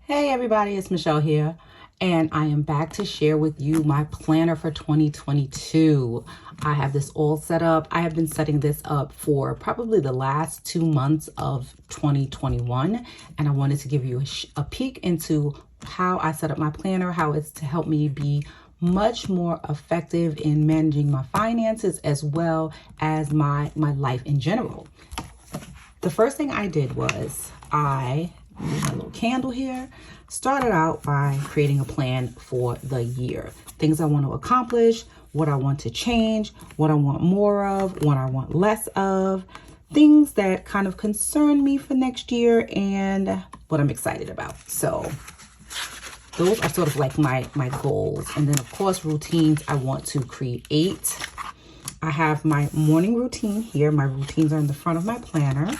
Hey everybody, it's Michelle here, and I am back to share with you my planner for 2022. I have this all set up. I have been setting this up for probably the last 2 months of 2021, and I wanted to give you a peek into how I set up my planner, how it's to help me be much more effective in managing my finances as well as my life in general. The first thing I did was I use my little candle here. Started out by creating a plan for the year. Things I want to accomplish, what I want to change, what I want more of, what I want less of, things that kind of concern me for next year and what I'm excited about. So those are sort of like my goals. And then of course, routines I want to create. I have my morning routine here. My routines are in the front of my planner.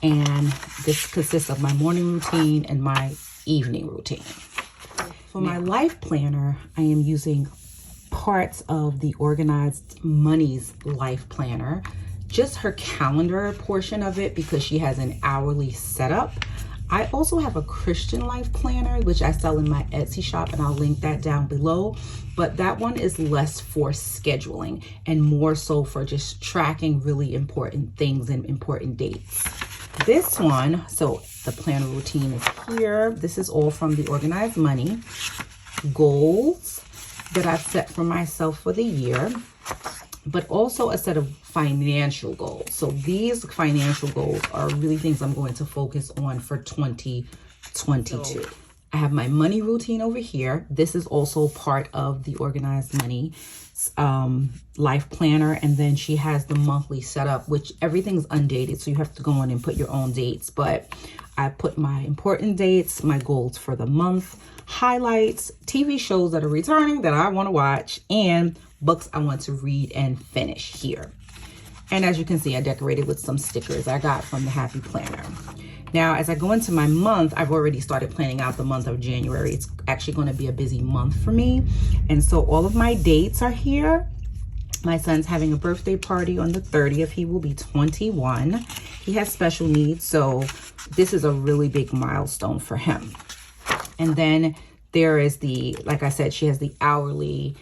And this consists of my morning routine and my evening routine. For my life planner, I am using parts of the Organized Money's life planner, just her calendar portion of it because she has an hourly setup. I also have a Christian life planner, which I sell in my Etsy shop, and I'll link that down below. But that one is less for scheduling and more so for just tracking really important things and important dates. This one, so the planner routine is here. This is all from the Organized Money. Goals that I've set for myself for the year, but also a set of financial goals. So these financial goals are really things I'm going to focus on for 2022. I have my money routine over here. This is also part of the Organized Money life planner, and then she has the monthly setup, which everything's undated, so you have to go in and put your own dates. But I put my important dates, my goals for the month, highlights, TV shows that are returning that I want to watch, and books I want to read and finish here. And as you can see, I decorated with some stickers I got from the Happy Planner. Now, as I go into my month, I've already started planning out the month of January. It's actually going to be a busy month for me. And so all of my dates are here. My son's having a birthday party on the 30th. He will be 21. He has special needs, so this is a really big milestone for him. And then there is the, like I said, she has the hourly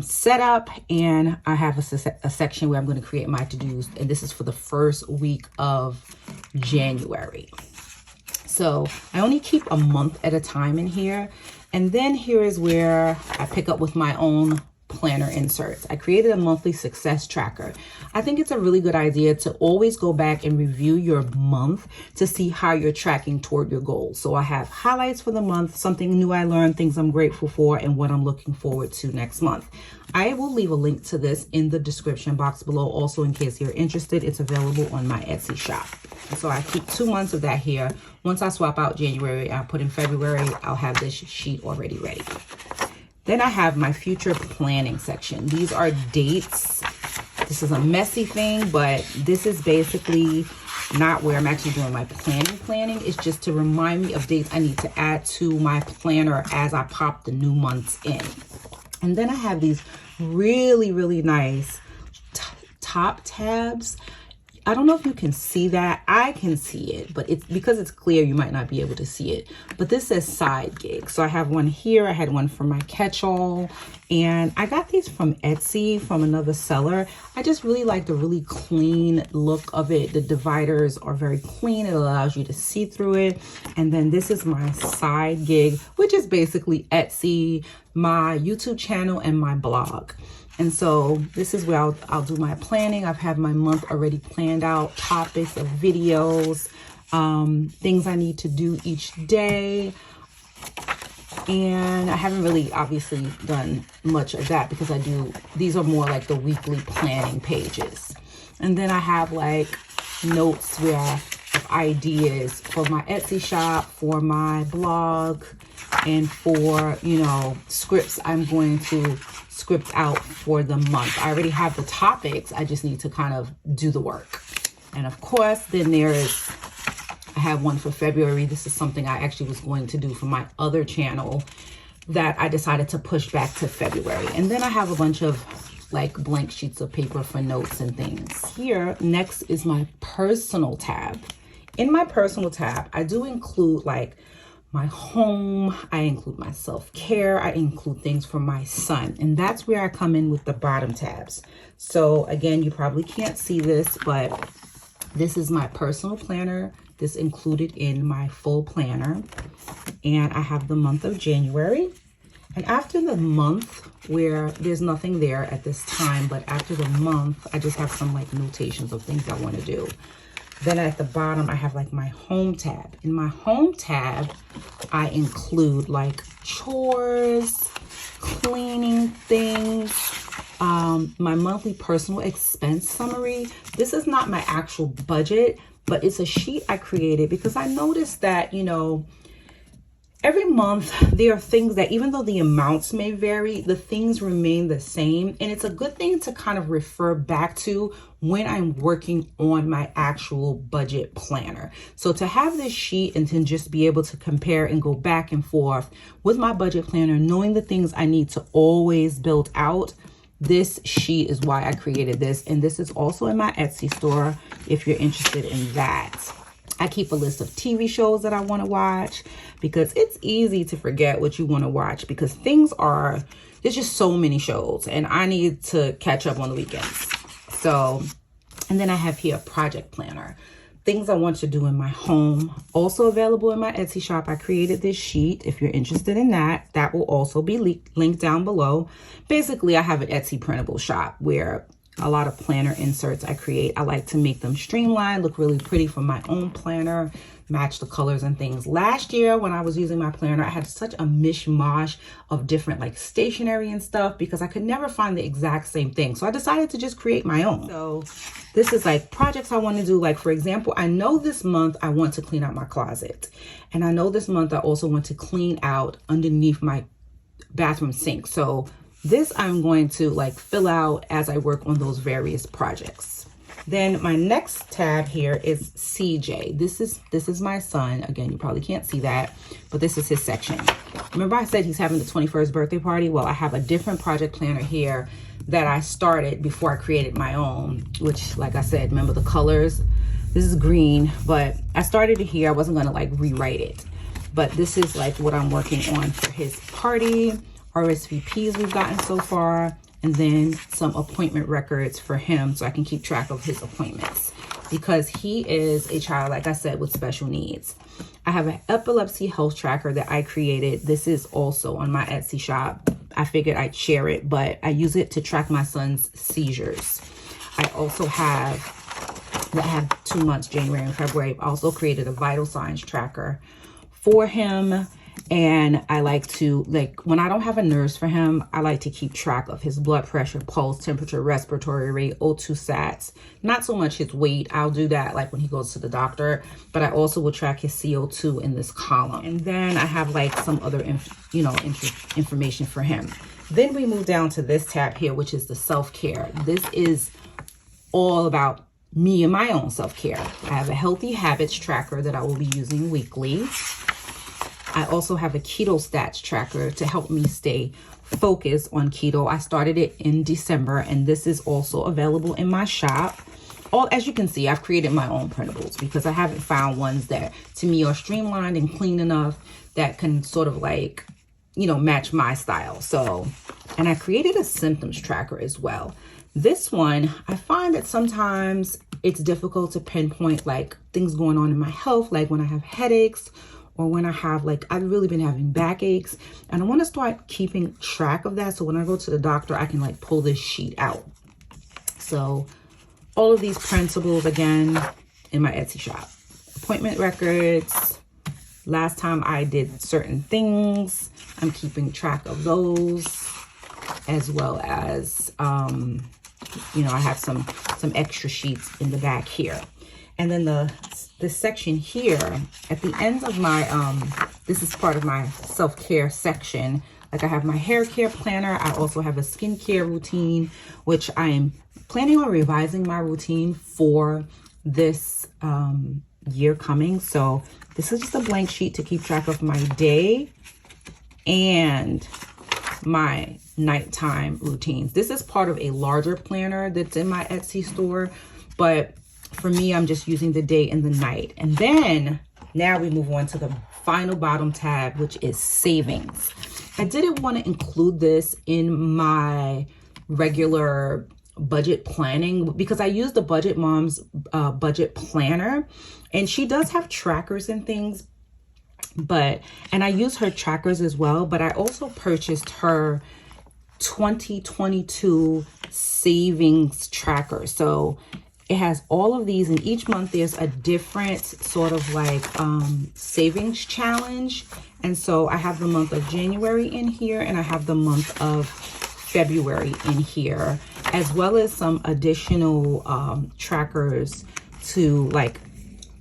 setup, and I have a section where I'm going to create my to-dos, and this is for the first week of January. So I only keep a month at a time in here, and then here is where I pick up with my own planner inserts. I created a monthly success tracker. I think it's a really good idea to always go back and review your month to see how you're tracking toward your goals. So I have highlights for the month, something new I learned, things I'm grateful for, and what I'm looking forward to next month. I will leave a link to this in the description box below. Also, in case you're interested, it's available on my Etsy shop. So I keep 2 months of that here. Once I swap out January, I'll put in February, I'll have this sheet already ready. Then I have my future planning section. These are dates. This is a messy thing, but this is basically not where I'm actually doing my planning. It's just to remind me of dates I need to add to my planner as I pop the new months in. And then I have these really, really nice top tabs. I don't know if you can see that. I can see it, but it's because it's clear, you might not be able to see it. But this says side gig. So I have one here. I had one for my catch-all, and I got these from Etsy from another seller. I just really like the really clean look of it. The dividers are very clean. It allows you to see through it. And then this is my side gig, which is basically Etsy, my YouTube channel, and my blog. And so this is where I'll do my planning. I've had my month already planned out, topics of videos, things I need to do each day. And I haven't really obviously done much of that because these are more like the weekly planning pages. And then I have like notes where I have ideas for my Etsy shop, for my blog, and for, scripts I'm going to script out for the month. I already have the topics. I just need to kind of do the work. And of course, then I have one for February. This is something I actually was going to do for my other channel that I decided to push back to February. And then I have a bunch of like blank sheets of paper for notes and things. Here, next is my personal tab. in my personal tab, I do include like my home, I include my self-care, I include things for my son, and that's where I come in with the bottom tabs. So again, you probably can't see this, but this is my personal planner. This included in my full planner, and I have the month of January. And after the month, where there's nothing there at this time, but after the month, I just have some like notations of things I want to do. Then at the bottom, I have like my home tab. In my home tab, I include like chores, cleaning things, my monthly personal expense summary. This is not my actual budget, but it's a sheet I created because I noticed that, you know, every month there are things that even though the amounts may vary, the things remain the same. And it's a good thing to kind of refer back to when I'm working on my actual budget planner. So to have this sheet and to just be able to compare and go back and forth with my budget planner, knowing the things I need to always build out, this sheet is why I created this. And this is also in my Etsy store if you're interested in that. I keep a list of TV shows that I want to watch because it's easy to forget what you want to watch because there's just so many shows and I need to catch up on the weekends. So, and then I have here a project planner, things I want to do in my home, also available in my Etsy shop. I created this sheet. If you're interested in that, that will also be linked down below. Basically, I have an Etsy printable shop where a lot of planner inserts I create. I like to make them streamlined, look really pretty for my own planner, match the colors and things. Last year when I was using my planner, I had such a mishmash of different like stationery and stuff because I could never find the exact same thing. So I decided to just create my own. So this is like projects I want to do. Like for example, I know this month I want to clean out my closet. And I know this month I also want to clean out underneath my bathroom sink. So this I'm going to like fill out as I work on those various projects. Then my next tab here is CJ. This is my son. Again, you probably can't see that, but this is his section. Remember I said he's having the 21st birthday party? Well, I have a different project planner here that I started before I created my own, which like I said, remember the colors? This is green, but I started it here. I wasn't gonna like rewrite it, but this is like what I'm working on for his party. RSVPs we've gotten so far, and then some appointment records for him so I can keep track of his appointments because he is a child, like I said, with special needs. I have an epilepsy health tracker that I created. This is also on my Etsy shop. I figured I'd share it, but I use it to track my son's seizures. I also have 2 months, January and February. I also created a vital signs tracker for him. And I like to, like, when I don't have a nurse for him, I like to keep track of his blood pressure, pulse, temperature, respiratory rate, O2 sats, not so much his weight. I'll do that like when he goes to the doctor, but I also will track his CO2 in this column. And then I have like some other, information for him. Then we move down to this tab here, which is the self-care. This is all about me and my own self-care. I have a healthy habits tracker that I will be using weekly. I also have a keto stats tracker to help me stay focused on keto. I started it in December, and this is also available in my shop. As you can see, I've created my own printables because I haven't found ones that to me are streamlined and clean enough that can sort of like, match my style. So, and I created a symptoms tracker as well. This one, I find that sometimes it's difficult to pinpoint like things going on in my health, like when I have headaches, or when I have I've really been having backaches, and I want to start keeping track of that. So when I go to the doctor, I can pull this sheet out. So all of these printables, again, in my Etsy shop. Appointment records. Last time I did certain things, I'm keeping track of those, as well as, I have some extra sheets in the back here. And then this section here at the end of my, this is part of my self-care section. Like I have my hair care planner. I also have a skincare routine, which I am planning on revising my routine for this year coming. So this is just a blank sheet to keep track of my day and my nighttime routines. This is part of a larger planner that's in my Etsy store, but for me, I'm just using the day and the night. And then now we move on to the final bottom tab, which is savings. I didn't want to include this in my regular budget planning because I use the Budget Mom's budget planner, and she does have trackers and things, and I use her trackers as well, but I also purchased her 2022 savings tracker. So it has all of these, and each month there's a different sort of like savings challenge. And so I have the month of January in here, and I have the month of February in here, as well as some additional trackers to, like,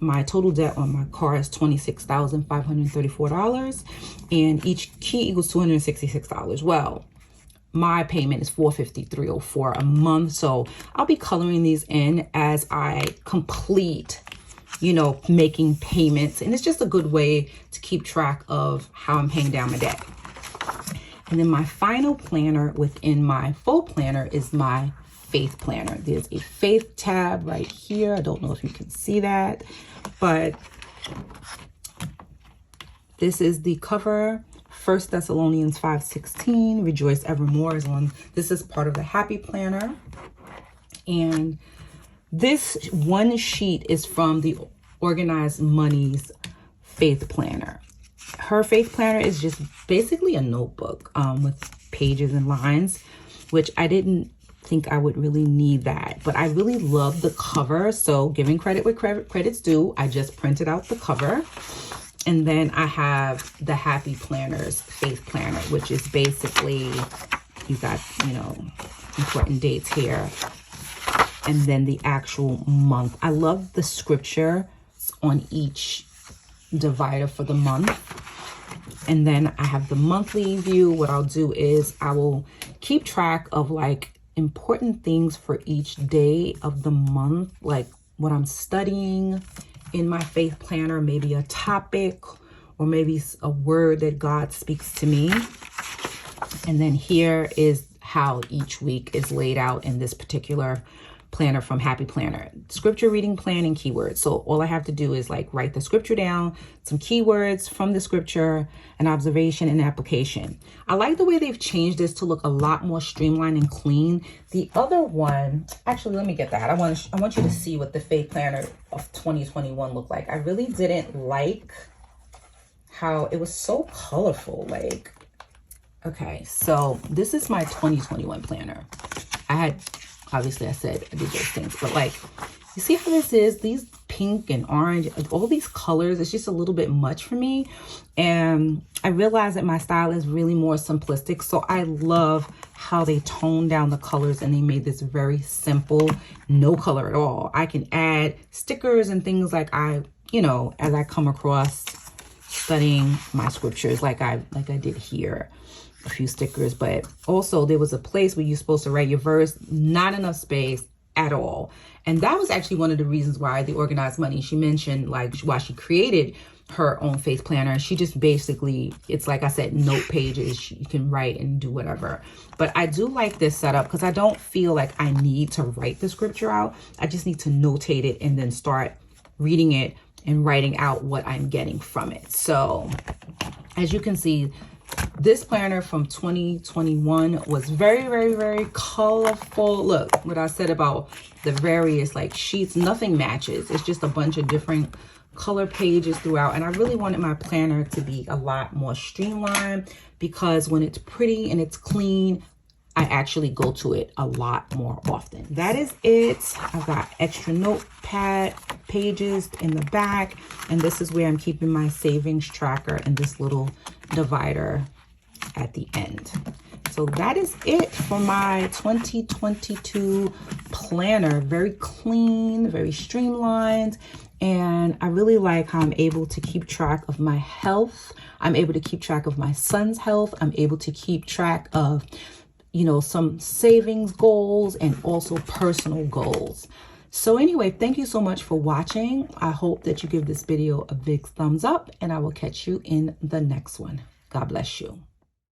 my total debt on my car is $26,534, and each key equals $266. Well, my payment is $453.04 a month. So I'll be coloring these in as I complete, you know, making payments. And it's just a good way to keep track of how I'm paying down my debt. And then my final planner within my full planner is my faith planner. There's a faith tab right here. I don't know if you can see that, but this is the cover. 1 Thessalonians 5:16, rejoice evermore is on. This is part of the happy planner. And this one sheet is from the Organized Money's faith planner. Her faith planner is just basically a notebook with pages and lines, which I didn't think I would really need that, but I really love the cover. So giving credit where credit's due, I just printed out the cover. And then I have the Happy Planner's faith planner, which is basically, you got, you know, important dates here. And then the actual month. I love the scripture on each divider for the month. And then I have the monthly view. What I'll do is I will keep track of like important things for each day of the month, like what I'm studying in my faith planner, maybe a topic or maybe a word that God speaks to me. And then here is how each week is laid out in this particular planner from Happy Planner. Scripture reading plan and keywords. So all I have to do is like write the scripture down, some keywords from the scripture, an observation and application. I like the way they've changed this to look a lot more streamlined and clean. The other one, actually, let me get that. I want you to see what the faith planner of 2021 looked like. I really didn't like how it was so colorful. Like, okay, so this is my 2021 planner. Obviously I said I did those things, but like, you see how this is? These pink and orange, all these colors, it's just a little bit much for me. And I realized that my style is really more simplistic. So I love how they toned down the colors and they made this very simple, no color at all. I can add stickers and things like as I come across studying my scriptures, like I did here. A few stickers, but also there was a place where you're supposed to write your verse, not enough space at all. And that was actually one of the reasons why the Organized Money, she mentioned like why she created her own faith planner. She just basically, it's like I said, note pages, you can write and do whatever. But I do like this setup because I don't feel like I need to write the scripture out. I just need to notate it and then start reading it and writing out what I'm getting from it. So as you can see, this planner from 2021 was very, very, very colorful. Look, what I said about the various like sheets, nothing matches. It's just a bunch of different color pages throughout. And I really wanted my planner to be a lot more streamlined because when it's pretty and it's clean, I actually go to it a lot more often. That is it. I've got extra notepad pages in the back. And this is where I'm keeping my savings tracker and this little divider at the end. So that is it for my 2022 planner. Very clean, very streamlined. And I really like how I'm able to keep track of my health. I'm able to keep track of my son's health. I'm able to keep track of some savings goals and also personal goals. So anyway, thank you so much for watching. I hope that you give this video a big thumbs up and I will catch you in the next one. God bless you.